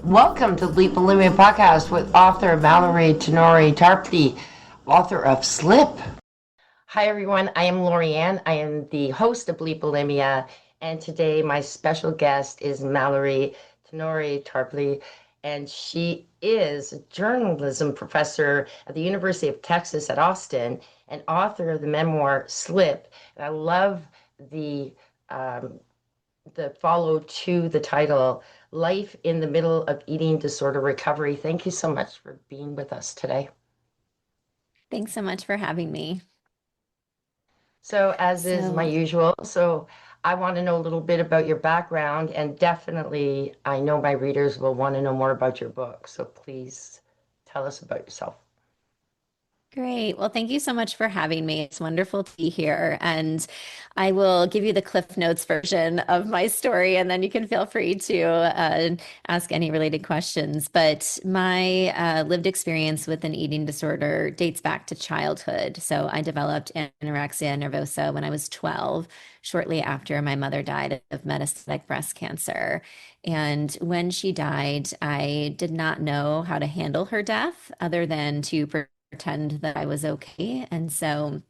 Welcome to Bleep Bulimia podcast with author Mallary Tenore Tarpley, author of Slip. Hi everyone, I am Lorianne. I am the host of Bleep Bulimia, and today my special guest is Mallary Tenore Tarpley, and she is a journalism professor at the University of Texas at Austin and author of the memoir Slip. And I love the um, the follow to the title, Life in the Middle of Eating Disorder Recovery. Thank you so much for being with us today. Thanks so much for having me. So, as is my So, usual, I want to know a little bit about your background, and definitely I know my readers will want to know more about your book. So, please tell us about yourself. great. Well, thank you so much for having me. It's wonderful to be here. And I will give you the Cliff Notes version of my story, and then you can feel free to ask any related questions. But my lived experience with an eating disorder dates back to childhood. So I developed anorexia nervosa when I was 12, shortly after my mother died of metastatic breast cancer. And when she died, I did not know how to handle her death other than to pretend that I was okay. And so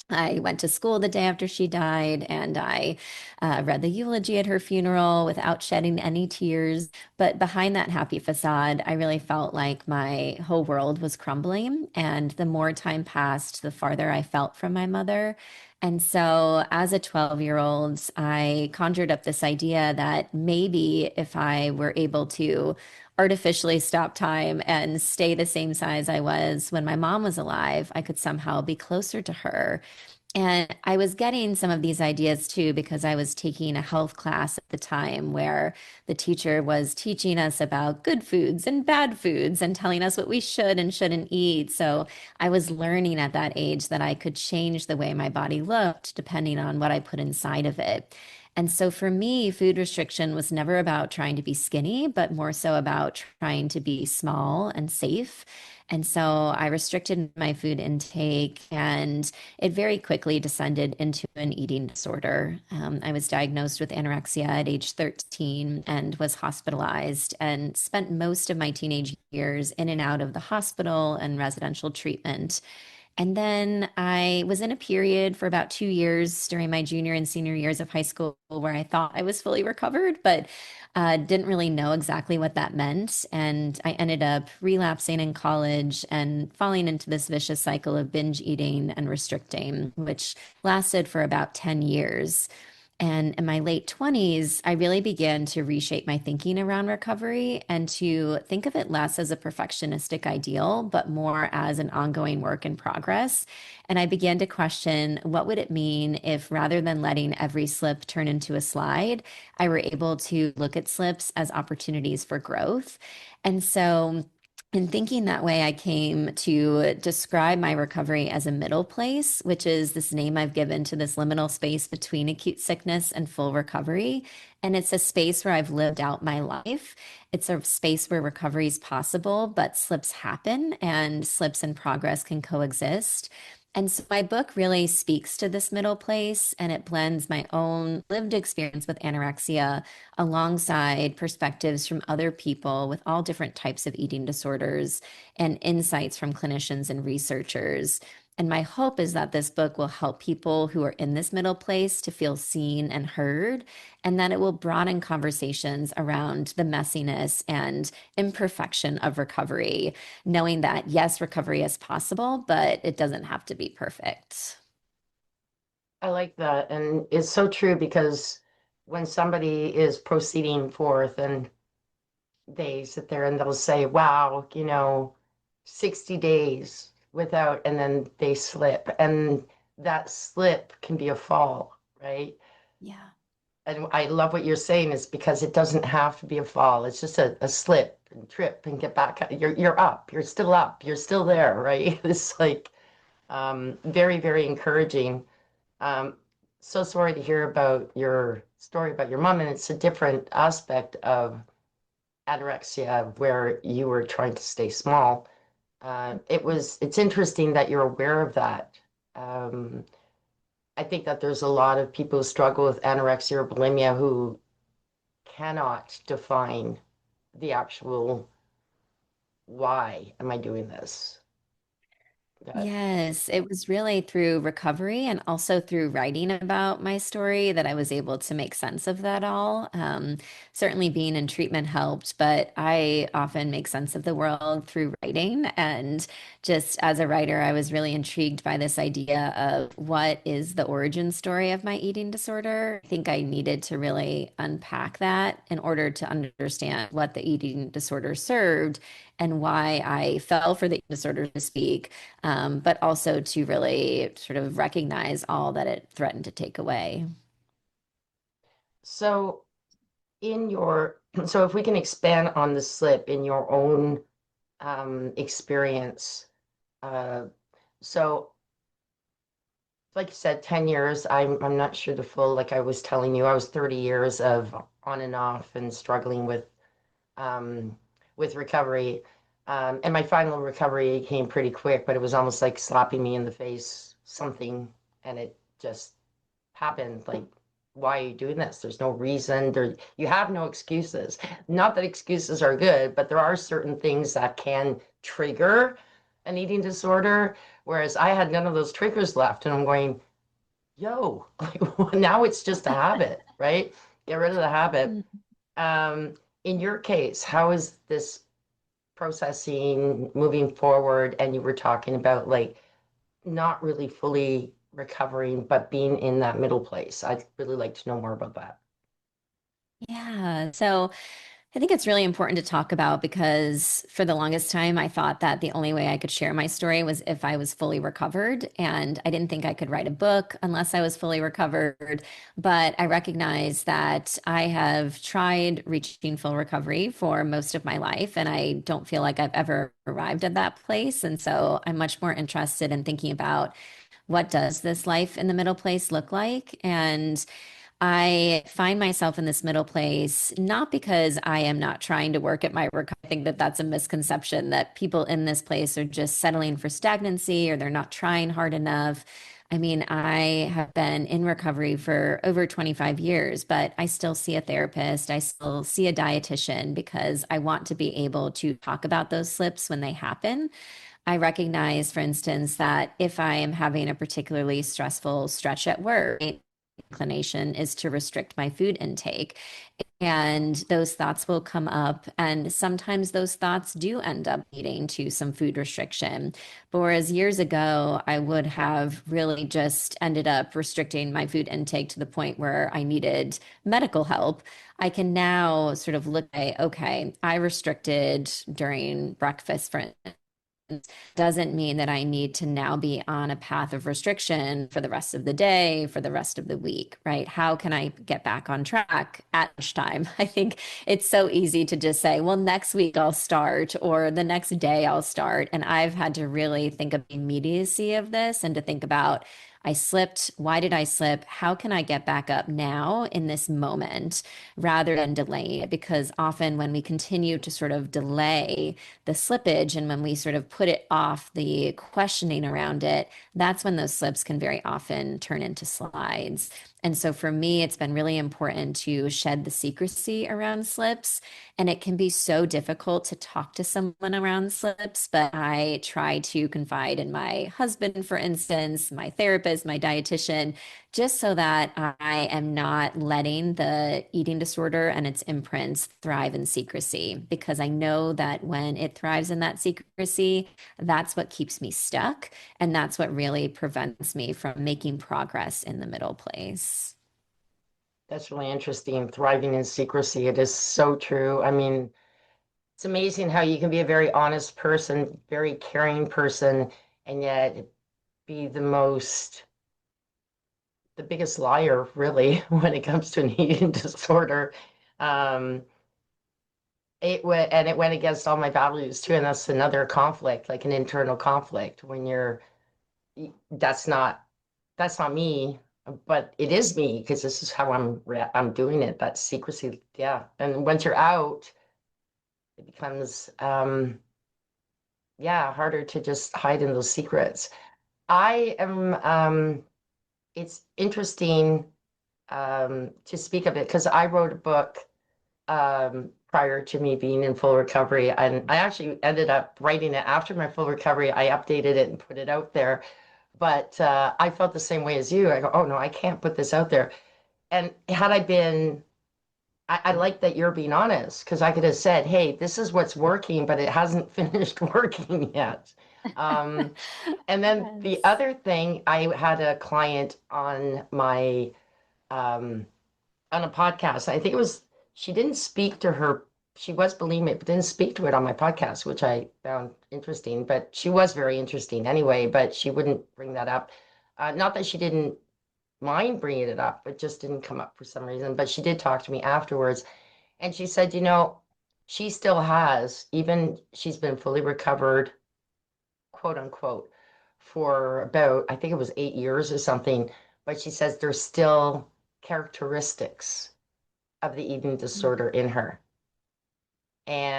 I went to school the day after she died, and I read the eulogy at her funeral without shedding any tears. But behind that happy facade, I really felt like my whole world was crumbling. And the more time passed, the farther I felt from my mother. And so, as a 12-year-old, I conjured up this idea that maybe if I were able to artificially stop time and stay the same size I was when my mom was alive, I could somehow be closer to her. And I was getting some of these ideas too because I was taking a health class at the time where the teacher was teaching us about good foods and bad foods and telling us what we should and shouldn't eat. So I was learning at that age that I could change the way my body looked depending on what I put inside of it. And so for me, food restriction was never about trying to be skinny, but more so about trying to be small and safe. And so I restricted my food intake, and it very quickly descended into an eating disorder. I was diagnosed with anorexia at age 13 and was hospitalized and spent most of my teenage years in and out of the hospital and residential treatment. And then I was in a period for about 2 years during my junior and senior years of high school where I thought I was fully recovered, but didn't really know exactly what that meant. And I ended up relapsing in college and falling into this vicious cycle of binge eating and restricting, which lasted for about 10 years. And in my late 20s, I really began to reshape my thinking around recovery and to think of it less as a perfectionistic ideal, but more as an ongoing work in progress. And I began to question what would it mean if rather than letting every slip turn into a slide, I were able to look at slips as opportunities for growth. And so in thinking that way, I came to describe my recovery as a middle place, which is this name I've given to this liminal space between acute sickness and full recovery. And it's a space where I've lived out my life. It's a space where recovery is possible, but slips happen and slips and progress can coexist. And so my book really speaks to this middle place, and it blends my own lived experience with anorexia alongside perspectives from other people with all different types of eating disorders and insights from clinicians and researchers. And my hope is that this book will help people who are in this middle place to feel seen and heard, and that it will broaden conversations around the messiness and imperfection of recovery, knowing that yes, recovery is possible, but it doesn't have to be perfect. I like that. And it's so true because when somebody is proceeding forth and they sit there and they'll say, wow, 60 days without, and then they slip. And that slip can be a fall, right? Yeah. And I love what you're saying is because it doesn't have to be a fall. It's just a slip and trip and get back. You're up. You're still up. You're still there, right? It's like very, very encouraging. Um, so sorry to hear about your story about your mom, and it's a different aspect of anorexia where you were trying to stay small. It's interesting that you're aware of that. Um, I think that there's a lot of people who struggle with anorexia or bulimia who cannot define. the actual why am I doing this? That Yes, it was really through recovery and also through writing about my story that I was able to make sense of that all. Certainly being in treatment helped, but I often make sense of the world through writing. And just as a writer, I was really intrigued by this idea of what is the origin story of my eating disorder. I think I needed to really unpack that in order to understand what the eating disorder served and why I fell for the eating disorder to speak, but also to really sort of recognize all that it threatened to take away. so in your so if we can expand on the slip in your own experience, uh, so like you said, 10 years, I'm not sure the full, like I was telling you, I was 30 years of on and off and struggling um with recovery. And my final recovery came pretty quick, but it was almost like slapping me in the face, something, and it just happened. Like, why are you doing this? There's no reason. You have no excuses. Not that excuses are good, but there are certain things that can trigger an eating disorder. Whereas I had none of those triggers left, and I'm going, yo, like, now it's just a habit, right? Get rid of the habit. Mm. Um, in your case, how is this processing moving forward? And you were talking about like not really fully recovering, but being in that middle place. I'd really like to know more about that. Yeah. So I think it's really important to talk about because for the longest time, I thought that the only way I could share my story was if I was fully recovered. And I didn't think I could write a book unless I was fully recovered. But I recognize that I have tried reaching full recovery for most of my life, and I don't feel like I've ever arrived at that place. And so I'm much more interested in thinking about what does this life in the middle place look like? And I find myself in this middle place, not because I am not trying to work at my recovery. I think that that's a misconception that people in this place are just settling for stagnancy or they're not trying hard enough. I mean, I have been in recovery for over 25 years, but I still see a therapist. I still see a dietitian because I want to be able to talk about those slips when they happen. I recognize, for instance, that if I am having a particularly stressful stretch at work, inclination is to restrict my food intake. And those thoughts will come up. And sometimes those thoughts do end up leading to some food restriction. But whereas years ago, I would have really just ended up restricting my food intake to the point where I needed medical help. I can now sort of look at, okay, I restricted during breakfast, for doesn't mean that I need to now be on a path of restriction for the rest of the day, for the rest of the week, right? How can I get back on track at lunchtime? I think it's so easy to just say, well, next week I'll start, or the next day I'll start. And I've had to really think of the immediacy of this and to think about, I slipped. Why did I slip? How can I get back up now in this moment rather than delaying it? Because often when we continue to sort of delay the slippage and when we sort of put it off the questioning around it, that's when those slips can very often turn into slides. And so for me, it's been really important to shed the secrecy around slips. And it can be so difficult to talk to someone around slips, but I try to confide in my husband, for instance, my therapist, my dietitian, just so that I am not letting the eating disorder and its imprints thrive in secrecy. Because I know that when it thrives in that secrecy, that's what keeps me stuck. And that's what really prevents me from making progress in the middle place. That's really interesting. Thriving in secrecy. It is so true. I mean, it's amazing how you can be a very honest person, very caring person, and yet be the biggest liar, really, when it comes to an eating disorder. Um, it went against all my values too, and that's another conflict, like an internal conflict when that's not that's not me, but it is me because this is how I'm doing it. That secrecy, yeah. And once you're out, it becomes yeah, harder to just hide in those secrets. I am it's interesting to speak of it because I wrote a book prior to me being in full recovery. And I actually ended up writing it after my full recovery. I updated it and put it out there. But I felt the same way as you. I go, oh no, I can't put this out there. And had I been, I like that you're being honest because I could have said, hey, this is what's working, but it hasn't finished working yet. Um, and then the Yes. other thing, I had a client on my um, on a podcast. I think it was, she didn't speak to her, she was bulimic, but didn't speak to it on my podcast, which I found interesting. But she was very interesting anyway, but she wouldn't bring that up. Not that she didn't mind bringing it up, it just didn't come up for some reason. But she did talk to me afterwards, and she said, she still has, even she's been fully recovered, quote unquote, for about, I think it was 8 years or something. But she says there's still characteristics of the eating disorder in her.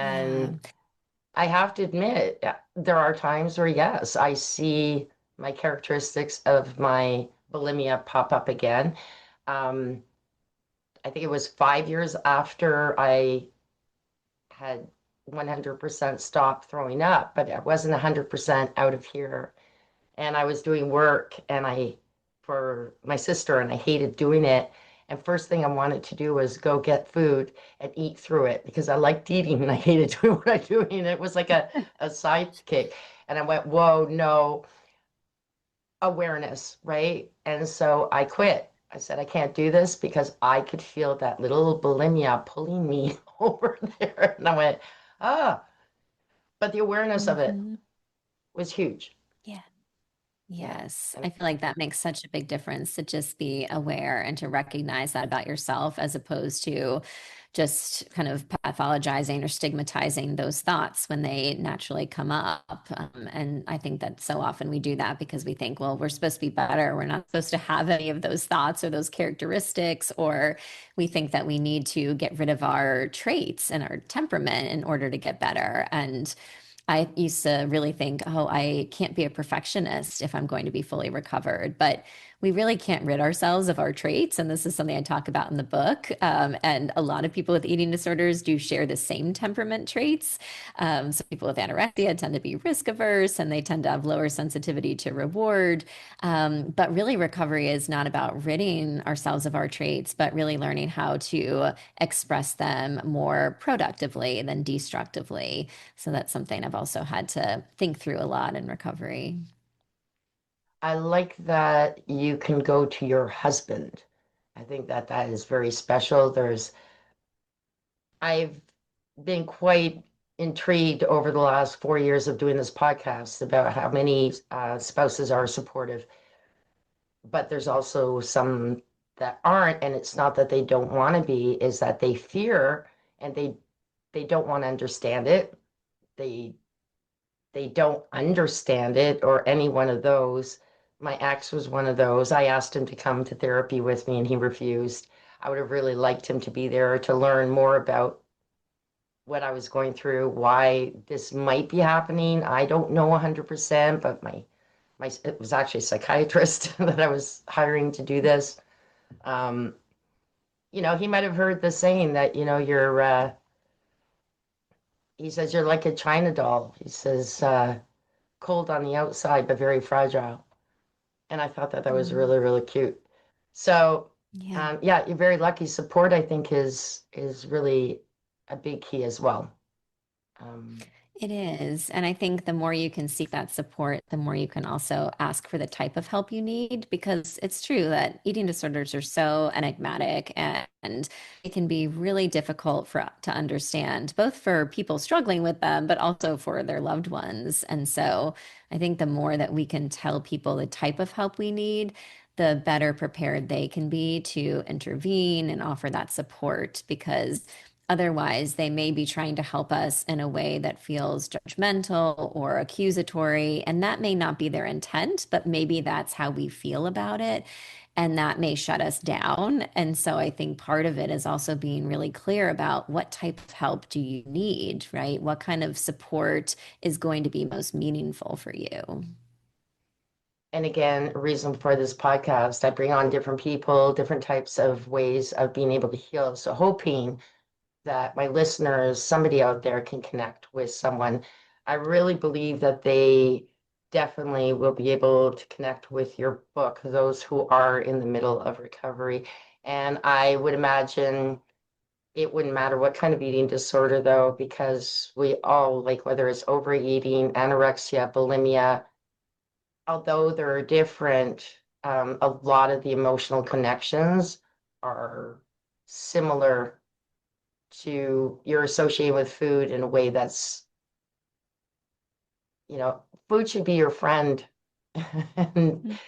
Yeah. And I have to admit, there are times where, yes, I see my characteristics of my bulimia pop up again. Um, I think it was 5 years after I had 100% stopped throwing up, but I wasn't 100% out of here. And I was doing work and for my sister, and I hated doing it. And first thing I wanted to do was go get food and eat through it because I liked eating and I hated doing what I do. And it was like a sidekick. And I went, whoa, no, awareness, right? And so I quit. I said, I can't do this because I could feel that little bulimia pulling me over there. And I went, ah, but the awareness of it Hmm. was huge. Yeah. Yeah. Yes, I feel like that makes such a big difference to just be aware and to recognize that about yourself as opposed to just kind of pathologizing or stigmatizing those thoughts when they naturally come up. And I think that so often we do that because we think, well, we're supposed to be better. We're not supposed to have any of those thoughts or those characteristics, or we think that we need to get rid of our traits and our temperament in order to get better. And I used to really think, oh, I can't be a perfectionist if I'm going to be fully recovered. But we really can't rid ourselves of our traits. And this is something I talk about in the book. And a lot of people with eating disorders do share the same temperament traits. So people with anorexia tend to be risk averse and they tend to have lower sensitivity to reward. But really, recovery is not about ridding ourselves of our traits, but really learning how to express them more productively than destructively. So that's something I've also had to think through a lot in recovery. I like that you can go to your husband. I think that that is very special. I've been quite intrigued over the last 4 years of doing this podcast about how many spouses are supportive, but there's also some that aren't, and it's not that they don't want to be, is that they fear and they don't want to understand it. They they don't understand it, or any one of those. My ex was one of those. I asked him to come to therapy with me and he refused. I would have really liked him to be there to learn more about what I was going through, why this might be happening. I don't know 100%, but it was actually a psychiatrist that I was hiring to do this. Um, he might have heard the saying that, he says, you're like a China doll. He says, cold on the outside, but very fragile. And I thought that that was Mm, really, really cute. So, yeah. yeah, you're very lucky. Support, I think, is really a big key as well. Um, It is. And I think the more you can seek that support, the more you can also ask for the type of help you need, because it's true that eating disorders are so enigmatic and it can be really difficult to understand, both for people struggling with them, but also for their loved ones. And so I think the more that we can tell people the type of help we need, the better prepared they can be to intervene and offer that support because otherwise, they may be trying to help us in a way that feels judgmental or accusatory, and that may not be their intent, but maybe that's how we feel about it. And that may shut us down. And so I think part of it is also being really clear about what type of help do you need, right? What kind of support is going to be most meaningful for you? and again, a reason for this podcast, I bring on different people, different types of ways of being able to heal. So hoping that my listeners, somebody out there can connect with someone. I really believe that they definitely will be able to connect with your book, those who are in the middle of recovery. And I would imagine it wouldn't matter what kind of eating disorder, though, because we all, like, whether it's overeating, anorexia, bulimia, although they're different, a lot of the emotional connections are similar to you're associated with food in a way that's, food should be your friend. And Mhm.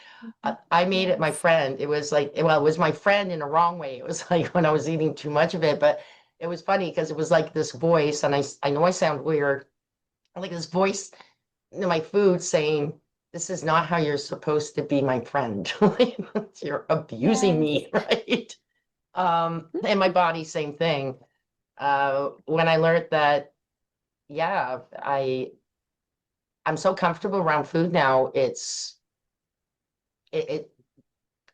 I made it my Yes. friend. It was like, well, it was my friend in a wrong way. It was like when I was eating too much of it, but it was funny because it was like this voice, and I know I sound weird, like this voice in my food saying, "This is not how you're supposed to be my friend. Like, you're abusing Yes. me," right? And my body, same thing. When I learned that, yeah, I'm so comfortable around food now. It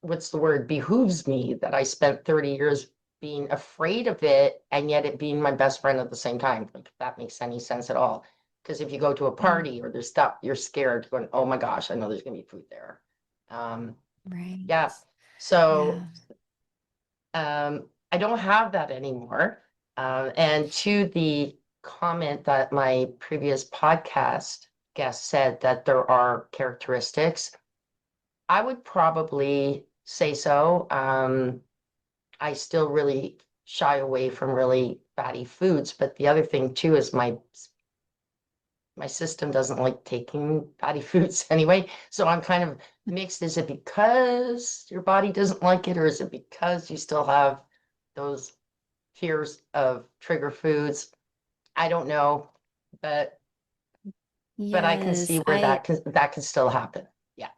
what's the word, behooves me that I spent 30 years being afraid of it and yet it being my best friend at the same time. Like, if that makes any sense at all. Because if you go to a Mm, party or there's stuff, you're scared going, oh my gosh, I know there's gonna be food there. Um, right. yeah. So Yeah. I don't have that anymore. And to the comment that my previous podcast guest said that there are characteristics, I would probably say so. I still really shy away from really fatty foods, but the other thing too is my system doesn't like taking fatty foods anyway. So I'm kind of mixed. Is it because your body doesn't like it, or is it because you still have those fears of trigger foods? I don't know, but I can see Yes. where that can still happen. Yeah.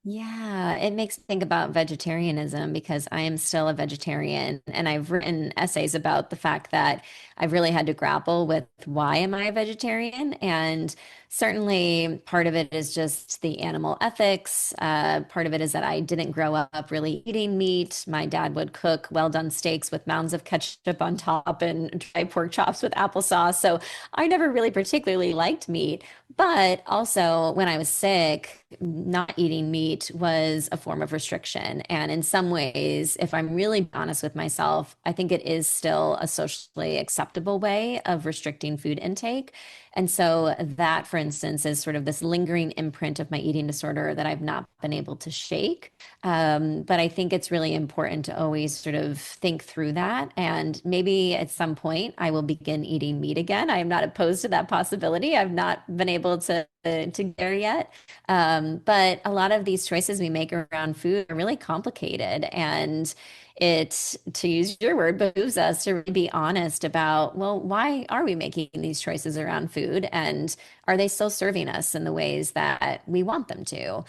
Yeah, it makes me think about vegetarianism because I am still a vegetarian and I've written essays about the fact that I've really had to grapple with why am I a vegetarian? And certainly part of it is just the animal ethics. Part of it is that I didn't grow up really eating meat. My dad would cook well done steaks with mounds of ketchup on top and dry pork chops with applesauce. So I never really particularly liked meat. But also, when I was sick, not eating meat was a form of restriction. And in some ways, if I'm really honest with myself, I think it is still a socially acceptable way of restricting food intake. And so, that, for instance, is sort of this lingering imprint of my eating disorder that I've not been able to shake. But I think it's really important to always sort of think through that. And maybe at some point I will begin eating meat again. I am not opposed to that possibility. I've not been able to get there yet. But a lot of these choices we make around food are really complicated. And it, to use your word, behooves us to really be honest about, well, why are we making these choices around food? And are they still serving us in the ways that we want them to?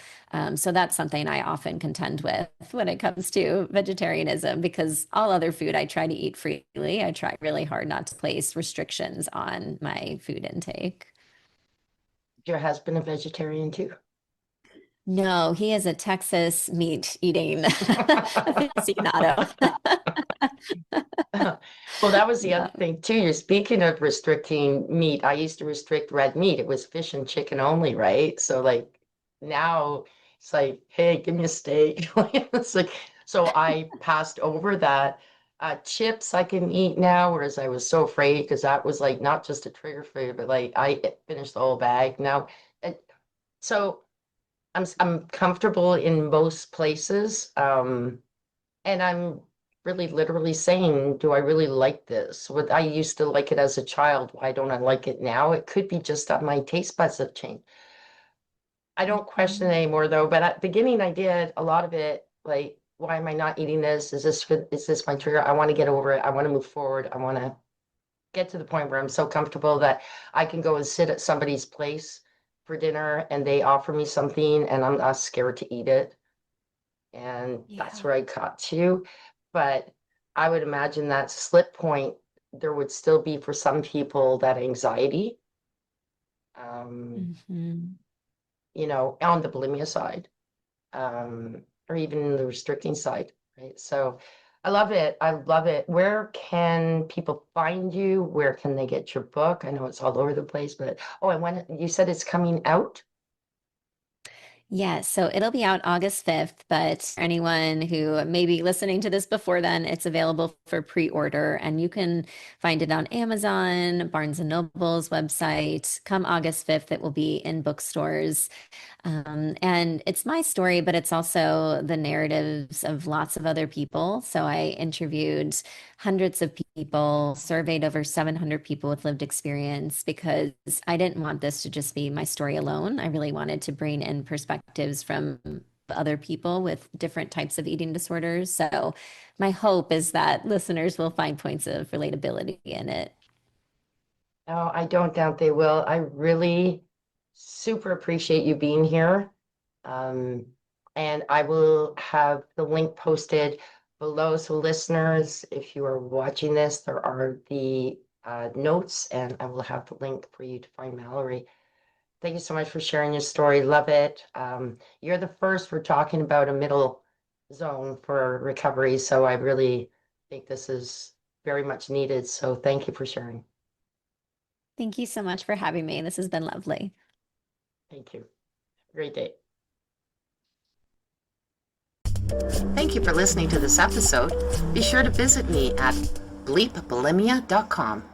So that's something I often contend with when it comes to vegetarianism, because all other food I try to eat freely. I try really hard not to place restrictions on my food intake. Your husband a vegetarian too? No, he is a Texas meat eating aficionado. Well, that was the Yeah. other thing too. You're speaking of restricting meat. I used to restrict red meat. It was fish and chicken only, right? So like now it's like, hey, give me a steak. It's like, so I passed over that. Chips I can eat now, whereas I was so afraid because that was like not just a trigger food, but like I finished the whole bag. Now, it, so I'm comfortable in most places. And I'm really literally saying, do I really like this? What I used to like it as a child, why don't I like it now? It could be just that my taste buds have changed. I don't question it Mhm. anymore though, but at the beginning I did a lot of it, like, why am I not eating this? Is this my trigger? I want to get over it. I want to move forward. I want to get to the point where I'm so comfortable that I can go and sit at somebody's place for dinner and they offer me something and I'm not scared to eat it. And that's Yeah. where I got to. But I would imagine that slip point, there would still be for some people that anxiety, um, Mhm. on the bulimia side, or even the restricting side, right? So I love it. I love it. Where can people find you? Where can they get your book? I know it's all over the place, but oh, and when you said it's coming out? Yeah, so it'll be out August 5th, but for anyone who may be listening to this before then, it's available for pre-order and you can find it on Amazon, Barnes& and Noble's website. Come August 5th, it will be in bookstores. And it's my story, but it's also the narratives of lots of other people. So I interviewed hundreds of people, surveyed over 700 people with lived experience because I didn't want this to just be my story alone. I really wanted to bring in perspectives from other people with different types of eating disorders. So my hope is that listeners will find points of relatability in it. No, I don't doubt they will. I really super appreciate you being here. Um, and I will have the link posted below. So listeners, if you are watching this, there are the notes and I will have the link for you to find Mallary. Thank you so much for sharing your story. Love it. You're the first for talking about a middle zone for recovery. So I really think this is very much needed. So thank you for sharing. Thank you so much for having me. This has been lovely. Thank you. Great day. Thank you for listening to this episode. Be sure to visit me at bleepbulimia.com.